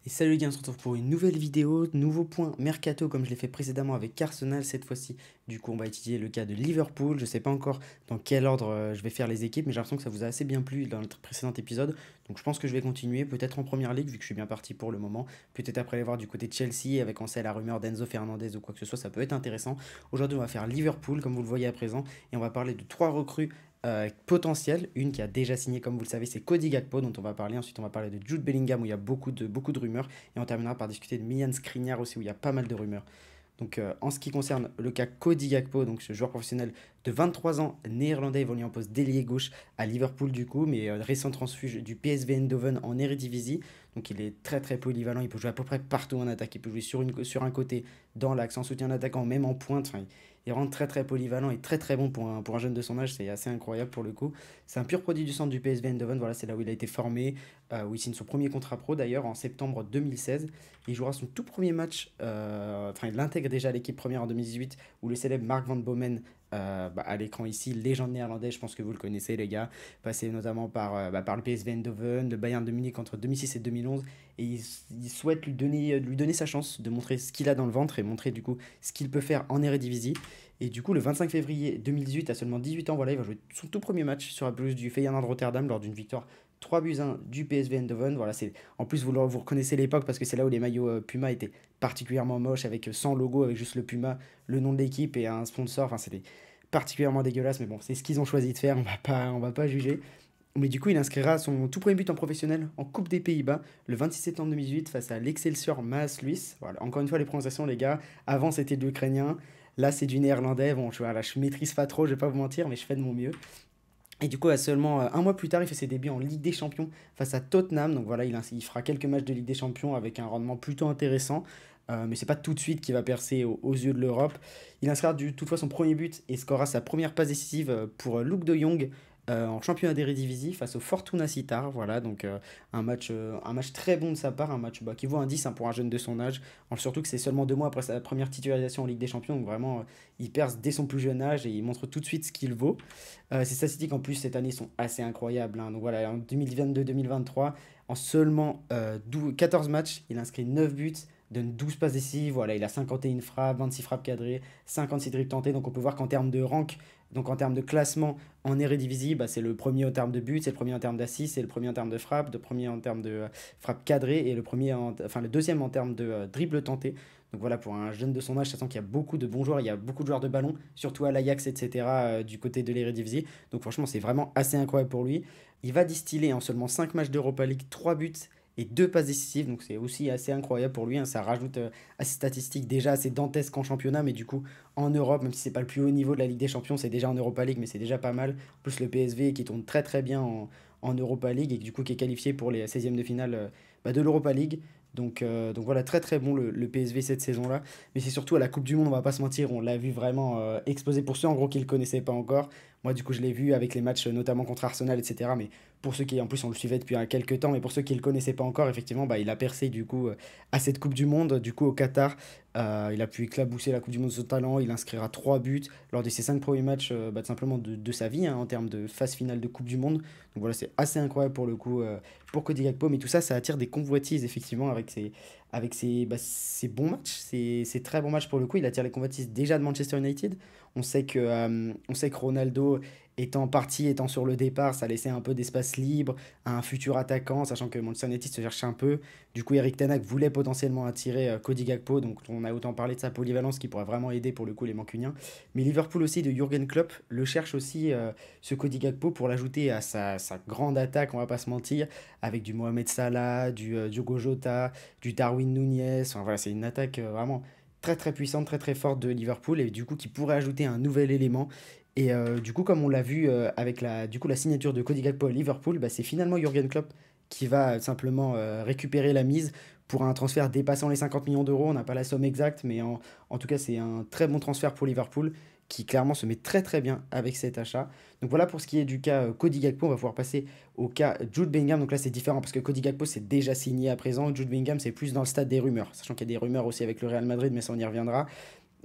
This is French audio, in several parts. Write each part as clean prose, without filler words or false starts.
Et salut les gars, on se retrouve pour une nouvelle vidéo, nouveau point mercato comme je l'ai fait précédemment avec Arsenal cette fois-ci. Du coup, on va étudier le cas de Liverpool. Je sais pas encore dans quel ordre je vais faire les équipes, mais j'ai l'impression que ça vous a assez bien plu dans notre précédent épisode. Donc je pense que je vais continuer, peut-être en première ligue vu que je suis bien parti pour le moment. Peut-être après aller voir du côté de Chelsea avec on sait la rumeur d'Enzo Fernandez ou quoi que ce soit, ça peut être intéressant. Aujourd'hui, on va faire Liverpool comme vous le voyez à présent et on va parler de trois recrues potentielle. Une qui a déjà signé, comme vous le savez, c'est Cody Gakpo, dont on va parler. Ensuite, on va parler de Jude Bellingham, où il y a beaucoup de rumeurs. Et on terminera par discuter de Milan Skriniar aussi, où il y a pas mal de rumeurs. Donc, en ce qui concerne le cas Cody Gakpo, donc ce joueur professionnel de 23 ans, néerlandais, évoluant en poste d'ailier gauche à Liverpool du coup, mais récent transfuge du PSV Eindhoven en Eredivisie. Donc il est très très polyvalent, il peut jouer à peu près partout en attaque, il peut jouer sur un côté, dans l'axe, en soutien d'attaquant, même en pointe. Enfin, il est vraiment très très polyvalent et très très bon pour un jeune de son âge, c'est assez incroyable pour le coup. C'est un pur produit du centre du PSV Eindhoven, voilà, c'est là où il a été formé, où il signe son premier contrat pro d'ailleurs en septembre 2016. Il jouera son tout premier match, enfin il intègre déjà l'équipe première en 2018, où le célèbre Mark Van Bomen, à l'écran ici, légende néerlandais, je pense que vous le connaissez les gars, passé notamment par le PSV Eindhoven, le Bayern de Munich entre 2006 et 2011, et il souhaite lui donner sa chance de montrer ce qu'il a dans le ventre et montrer du coup ce qu'il peut faire en Eredivisie. Et du coup, le 25 février 2018, à seulement 18 ans, voilà, il va jouer son tout premier match sur la pelouse du Feyenoord Rotterdam lors d'une victoire 3-1 du PSV Eindhoven. Voilà, en plus, vous reconnaissez l'époque parce que c'est là où les maillots Puma étaient particulièrement moches, avec sans logo, avec juste le Puma, le nom de l'équipe et un sponsor. Enfin, c'était particulièrement dégueulasse, mais bon, c'est ce qu'ils ont choisi de faire, on va pas juger. Mais du coup, il inscrira son tout premier but en professionnel en Coupe des Pays-Bas le 26 septembre 2018 face à l'Excelsior Maassluis. Voilà, encore une fois, les prononciations, les gars. Avant, c'était de l'ukrainien. Là, c'est du néerlandais. Bon, voilà, je maîtrise pas trop, je vais pas vous mentir, mais je fais de mon mieux. Et du coup, à seulement un mois plus tard, il fait ses débuts en Ligue des Champions face à Tottenham. Donc voilà, il fera quelques matchs de Ligue des Champions avec un rendement plutôt intéressant. Mais c'est pas tout de suite qu'il va percer aux yeux de l'Europe. Il inscrira toutefois son premier but et scorera sa première passe décisive pour Luuk de Jong en championnat d'Eredivisie face au Fortuna Sittard. Voilà, donc un match très bon de sa part, un match qui vaut un 10 hein, pour un jeune de son âge. Surtout que c'est seulement 2 mois après sa première titularisation en Ligue des Champions. Donc vraiment, il perce dès son plus jeune âge et il montre tout de suite ce qu'il vaut. Ses statistiques en plus cette année sont assez incroyables, hein. Donc voilà, en 2022-2023, en seulement 14 matchs, il inscrit 9 buts, donne 12 passes décisives. Voilà, il a 51 frappes, 26 frappes cadrées, 56 dribbles tentés. Donc on peut voir qu'en termes de rank, donc en termes de classement en Eredivisie, c'est le premier en termes de buts, c'est le premier en termes d'assists, c'est le premier en termes de frappes, le premier en termes de frappes cadrées et enfin le deuxième en termes de dribbles tentés. Donc voilà, pour un jeune de son âge, sachant qu'il y a beaucoup de bons joueurs, il y a beaucoup de joueurs de ballon, surtout à l'Ajax, etc., du côté de l'Eredivisie. Donc franchement, c'est vraiment assez incroyable pour lui. Il va distiller en seulement 5 matchs d'Europa League 3 buts et 2 passes décisives. Donc c'est aussi assez incroyable pour lui, hein. Ça rajoute à ses statistiques déjà assez dantesques en championnat, mais du coup, en Europe, même si c'est pas le plus haut niveau de la Ligue des Champions, c'est déjà en Europa League, mais c'est déjà pas mal. En plus, le PSV qui tourne très très bien en Europa League et du coup qui est qualifié pour les 16e de finale de l'Europa League. Donc voilà, très très bon le PSV cette saison-là. Mais c'est surtout à la Coupe du Monde, on va pas se mentir, on l'a vu vraiment exploser pour ceux en gros qui le connaissaient pas encore. Moi du coup je l'ai vu avec les matchs notamment contre Arsenal, etc. Mais pour ceux qui, en plus on le suivait depuis quelques temps, mais pour ceux qui le connaissaient pas encore, effectivement, il a percé du coup à cette Coupe du Monde, du coup au Qatar. Il a pu éclabousser la Coupe du Monde de son talent, il inscrira 3 buts lors de ses 5 premiers matchs tout simplement de sa vie hein, en termes de phase finale de Coupe du Monde. Donc voilà, c'est assez incroyable pour le coup pour Cody Gakpo, mais tout ça, ça attire des convoitises effectivement avec ses bons matchs, ses très bons matchs pour le coup. Il attire les convoitises déjà de Manchester United. On sait que Ronaldo étant sur le départ, ça laissait un peu d'espace libre à un futur attaquant, sachant que Manchester United se cherchait un peu. Du coup, Eric Ten Hag voulait potentiellement attirer Cody Gakpo, donc on a autant parlé de sa polyvalence qui pourrait vraiment aider pour le coup les Mancuniens. Mais Liverpool aussi de Jürgen Klopp le cherche aussi, ce Cody Gakpo, pour l'ajouter à sa grande attaque, on va pas se mentir, avec du Mohamed Salah, du Diogo Jota, du Darwin Nunez. Enfin voilà, c'est une attaque vraiment très très puissante, très très forte de Liverpool et du coup qui pourrait ajouter un nouvel élément. Et du coup, comme on l'a vu avec la signature de Cody Gakpo à Liverpool, c'est finalement Jürgen Klopp qui va simplement récupérer la mise pour un transfert dépassant les 50 millions d'euros. On n'a pas la somme exacte, mais en tout cas, c'est un très bon transfert pour Liverpool qui clairement se met très très bien avec cet achat. Donc voilà pour ce qui est du cas Cody Gakpo. On va pouvoir passer au cas Jude Bellingham. Donc là, c'est différent parce que Cody Gakpo, c'est déjà signé à présent. Jude Bellingham, c'est plus dans le stade des rumeurs. Sachant qu'il y a des rumeurs aussi avec le Real Madrid, mais ça, on y reviendra.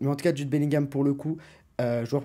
Mais en tout cas, Jude Bellingham, pour le coup, joueur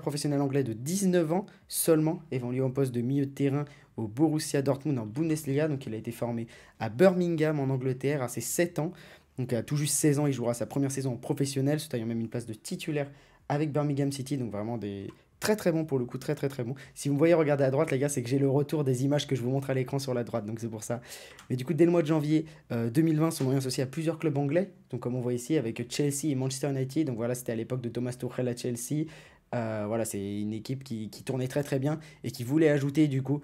professionnel anglais de 19 ans seulement, évolué en poste de milieu de terrain au Borussia Dortmund en Bundesliga. Donc il a été formé à Birmingham en Angleterre à ses 7 ans. Donc à tout juste 16 ans, il jouera sa première saison en professionnel, se taillant même une place de titulaire avec Birmingham City. Donc vraiment des très très bons pour le coup, très très très bons. Si vous me voyez regarder à droite, les gars, c'est que j'ai le retour des images que je vous montre à l'écran sur la droite. Donc c'est pour ça. Mais du coup, dès le mois de janvier 2020, son nom est associé à plusieurs clubs anglais. Donc comme on voit ici, avec Chelsea et Manchester United. Donc voilà, c'était à l'époque de Thomas Tuchel à Chelsea. Voilà, c'est une équipe qui tournait très très bien et qui voulait ajouter du coup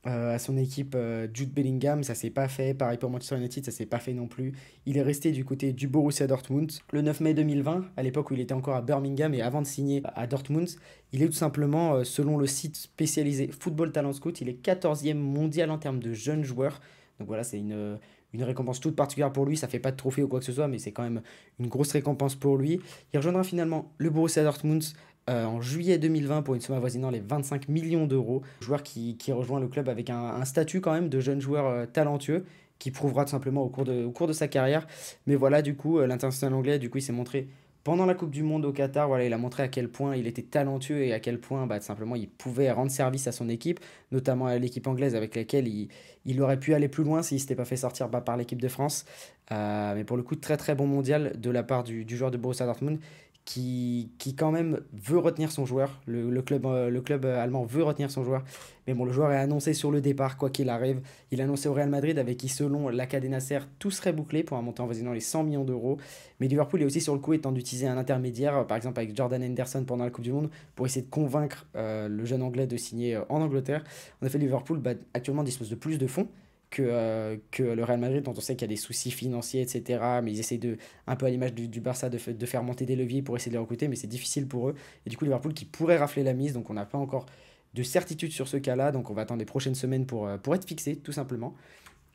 à son équipe Jude Bellingham, ça s'est pas fait. Pareil pour Manchester United, ça s'est pas fait non plus. Il est resté du côté du Borussia Dortmund. Le 9 mai 2020, à l'époque où il était encore à Birmingham et avant de signer à Dortmund, il est tout simplement, selon le site spécialisé Football Talent Scout, il est 14e mondial en termes de jeunes joueurs. Donc voilà, c'est une récompense toute particulière pour lui. Ça fait pas de trophée ou quoi que ce soit, mais c'est quand même une grosse récompense pour lui. Il rejoindra finalement le Borussia Dortmund en juillet 2020 pour une somme avoisinant les 25 millions d'euros. Joueur qui rejoint le club avec un statut quand même de jeune joueur talentueux qui prouvera tout simplement au cours de sa carrière. Mais voilà, du coup, l'international anglais, du coup, il s'est montré pendant la Coupe du Monde au Qatar. Voilà, il a montré à quel point il était talentueux et à quel point tout simplement il pouvait rendre service à son équipe, notamment à l'équipe anglaise avec laquelle il aurait pu aller plus loin s'il ne s'était pas fait sortir par l'équipe de France. Mais pour le coup, très très bon mondial de la part du joueur de Borussia Dortmund qui quand même veut retenir son joueur. Le club allemand veut retenir son joueur. Mais bon, le joueur est annoncé sur le départ, quoi qu'il arrive. Il est annoncé au Real Madrid, avec qui, selon l'Acadé Nasser, tout serait bouclé pour un montant avoisinant les 100 millions d'euros. Mais Liverpool est aussi sur le coup, étant d'utiliser un intermédiaire, par exemple avec Jordan Henderson pendant la Coupe du Monde, pour essayer de convaincre le jeune Anglais de signer en Angleterre. En effet, Liverpool actuellement dispose de plus de fonds que le Real Madrid, dont on sait qu'il y a des soucis financiers, etc. Mais ils essayent un peu à l'image du Barça, de faire monter des leviers pour essayer de les recruter, mais c'est difficile pour eux. Et du coup, Liverpool qui pourrait rafler la mise, donc on n'a pas encore de certitude sur ce cas-là, donc on va attendre les prochaines semaines pour être fixé, tout simplement.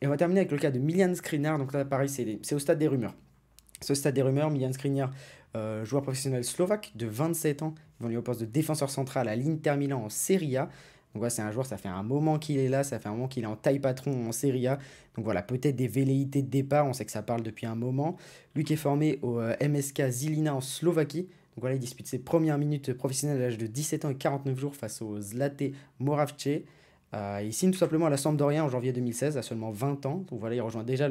Et on va terminer avec le cas de Miljan Skriniar, donc là, pareil, c'est au stade des rumeurs. C'est au stade des rumeurs, Miljan Skriniar, joueur professionnel slovaque de 27 ans, il va lui au poste de défenseur central à l'Inter Milan en Serie A. Donc voilà, c'est un joueur, ça fait un moment qu'il est là, ça fait un moment qu'il est en taille patron en Serie A. Donc voilà, peut-être des velléités de départ, on sait que ça parle depuis un moment. Lui qui est formé au MSK Žilina en Slovaquie. Donc voilà, il dispute ses premières minutes professionnelles à l'âge de 17 ans et 49 jours face au Zlate Moravce. Il signe tout simplement à la Sampdoria en janvier 2016, à seulement 20 ans. Donc voilà, il rejoint déjà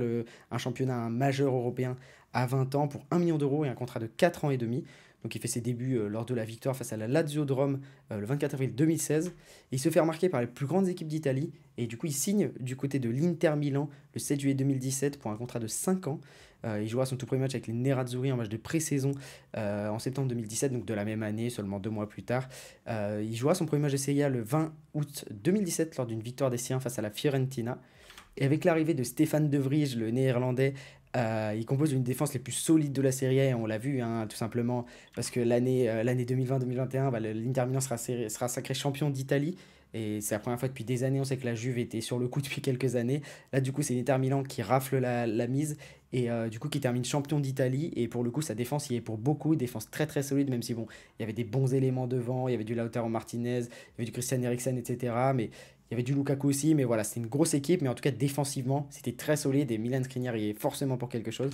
un championnat majeur européen à 20 ans pour 1 million d'euros et un contrat de 4 ans et demi. Donc il fait ses débuts lors de la victoire face à la Lazio de Rome le 24 avril 2016. Il se fait remarquer par les plus grandes équipes d'Italie et du coup il signe du côté de l'Inter Milan le 7 juillet 2017 pour un contrat de 5 ans. Il jouera son tout premier match avec les Nerazzurri en match de pré-saison en septembre 2017, donc de la même année, seulement 2 mois plus tard. Il jouera son premier match de Serie A le 20 août 2017 lors d'une victoire des siens face à la Fiorentina. Et avec l'arrivée de Stéphane De Vrij, le néerlandais, il compose une défense les plus solides de la Serie A, et on l'a vu, hein, tout simplement, parce que l'année 2020-2021, l'Inter Milan sera sacré champion d'Italie. Et c'est la première fois depuis des années, on sait que la Juve était sur le coup depuis quelques années. Là, du coup, c'est l'Inter Milan qui rafle la mise et du coup qui termine champion d'Italie. Et pour le coup, sa défense y est pour beaucoup, défense très très solide, même si bon, il y avait des bons éléments devant, il y avait du Lautaro Martinez, il y avait du Christian Eriksen, etc. Mais il y avait du Lukaku aussi, mais voilà, c'était une grosse équipe, mais en tout cas défensivement, c'était très solide et Milan Skriniar y est forcément pour quelque chose.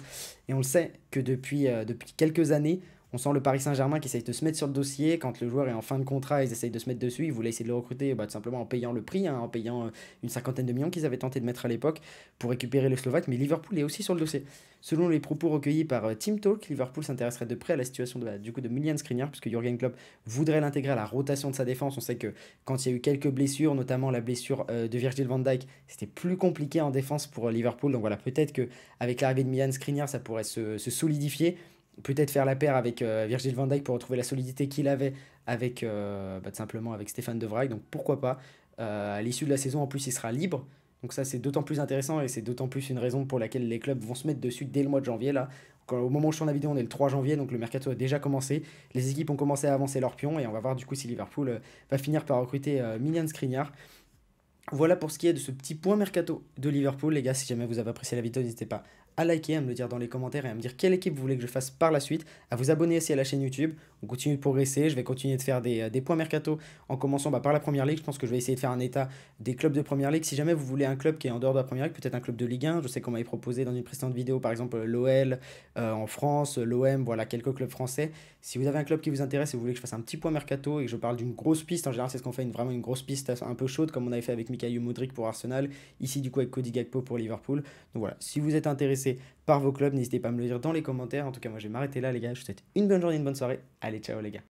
Et on le sait que depuis quelques années, on sent le Paris Saint-Germain qui essaye de se mettre sur le dossier. Quand le joueur est en fin de contrat, ils essayent de se mettre dessus. Ils voulaient essayer de le recruter tout simplement en payant le prix, hein, en payant une cinquantaine de millions qu'ils avaient tenté de mettre à l'époque pour récupérer le Slovaque. Mais Liverpool est aussi sur le dossier. Selon les propos recueillis par Team Talk, Liverpool s'intéresserait de près à la situation de Milan Skriniar, puisque Jürgen Klopp voudrait l'intégrer à la rotation de sa défense. On sait que quand il y a eu quelques blessures, notamment la blessure de Virgil van Dijk, c'était plus compliqué en défense pour Liverpool. Donc voilà, peut-être qu'avec l'arrivée de Milan Skriniar, ça pourrait se solidifier. Peut-être faire la paire avec Virgil van Dijk pour retrouver la solidité qu'il avait avec tout simplement avec Stéphane De Vrij. Donc pourquoi pas. À l'issue de la saison, en plus, il sera libre. Donc ça, c'est d'autant plus intéressant et c'est d'autant plus une raison pour laquelle les clubs vont se mettre dessus dès le mois de janvier. Là. Au moment où je tourne la vidéo, on est le 3 janvier, donc le mercato a déjà commencé. Les équipes ont commencé à avancer leurs pions et on va voir du coup si Liverpool va finir par recruter Milan Skriniar. Voilà pour ce qui est de ce petit point mercato de Liverpool. Les gars, si jamais vous avez apprécié la vidéo, n'hésitez pas à liker, à me le dire dans les commentaires et à me dire quelle équipe vous voulez que je fasse par la suite, à vous abonner aussi à la chaîne YouTube. On continue de progresser, je vais continuer de faire des points mercato en commençant par la Première Ligue. Je pense que je vais essayer de faire un état des clubs de Première Ligue. Si jamais vous voulez un club qui est en dehors de la Première Ligue, peut-être un club de Ligue 1, je sais qu'on m'avait proposé dans une précédente vidéo, par exemple l'OL en France, l'OM, voilà, quelques clubs français. Si vous avez un club qui vous intéresse et vous voulez que je fasse un petit point mercato et que je parle d'une grosse piste, en général c'est ce qu'on fait, vraiment une grosse piste un peu chaude comme on avait fait avec Mikhail Mudryk pour Arsenal, ici du coup avec Cody Gakpo pour Liverpool. Donc voilà, si vous êtes intéressé par vos clubs, n'hésitez pas à me le dire dans les commentaires. En tout cas, moi je vais m'arrêter là les gars, je vous souhaite une bonne journée, une bonne soirée. Allez, ciao les gars.